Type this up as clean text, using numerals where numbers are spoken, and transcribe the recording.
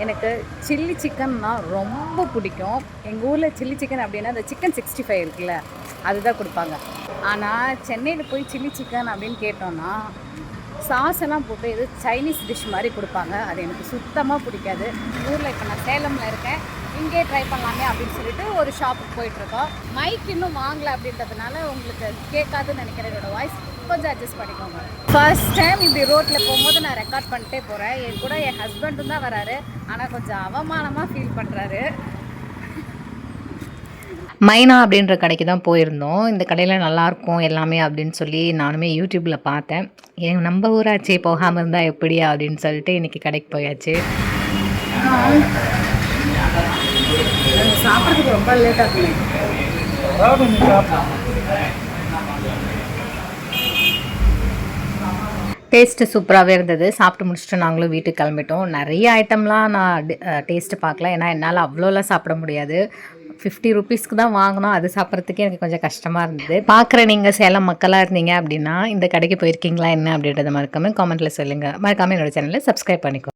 எனக்கு சில்லி சிக்கன்னா ரொம்ப பிடிக்கும். எங்கள் ஊரில் சில்லி சிக்கன் அப்படின்னா அந்த சிக்கன் 65 இருக்குல்ல, அதுதான் கொடுப்பாங்க. ஆனால் சென்னையில் போய் சில்லி சிக்கன் அப்படின்னு கேட்டோன்னா சாஸ் எல்லாம் போட்டு எது சைனீஸ் டிஷ் மாதிரி கொடுப்பாங்க. அது எனக்கு சுத்தமாக பிடிக்காது. ஊரில் இப்போ நான் சேலமில் இருக்கேன், இங்கே ட்ரை பண்ணலாமே அப்படின்னு சொல்லிட்டு ஒரு ஷாப்புக்கு போயிட்டுருக்கோம். மைக் இன்னும் வாங்கலை அப்படின்றதுனால உங்களுக்கு கேட்காதுன்னு நினைக்கிறேன். என்னோட வாய்ஸ் கொஞ்சம் அட்ஜஸ்ட் பண்ணிக்கோங்க. ஃபர்ஸ்ட் டைம் இப்படி ரோட்டில் போகும்போது நான் ரெக்கார்ட் பண்ணிட்டே போகிறேன். என் கூட என் ஹஸ்பண்டும் தான் வராரு, ஆனால் கொஞ்சம் அவமானமாக ஃபீல் பண்ணுறாரு. மைனா அப்படின்ற கடைக்கு தான் போயிருந்தோம். இந்த கடையில் நல்லாயிருக்கும் எல்லாமே அப்படின்னு சொல்லி நானுமே யூடியூப்பில் பார்த்தேன். நம்ம ஊராச்சே போகாமல் இருந்தால் எப்படி அப்படின்னு சொல்லிட்டு இன்றைக்கி கடைக்கு போயாச்சு. சாப்பிட்றதுக்கு ரொம்ப லேட் ஆகுது. டேஸ்ட்டு சூப்பராகவே இருந்தது. சாப்பிட்டு முடிச்சுட்டு நாங்களும் வீட்டுக்கு கிளம்பிட்டோம். நிறைய ஐட்டம்லாம் நான் டேஸ்ட்டு பார்க்கல, ஏன்னா என்னால் அவ்வளோலாம் சாப்பிட முடியாது. 50 ருபீஸ்க்கு தான் வாங்கினோம். அது சாப்பிட்றதுக்கே எனக்கு கொஞ்சம் கஷ்டமாக இருந்தது. பார்க்குற நீங்கள் சேலம் மக்களாக இருந்தீங்க அப்படின்னா இந்த கடைக்கு போயிருக்கீங்களா என்ன அப்படின்றத மறக்காமல் காமெண்ட்டில் சொல்லுங்கள். மறக்காமல் என்னோடய சேனலை சப்ஸ்கிரைப் பண்ணிக்கோ.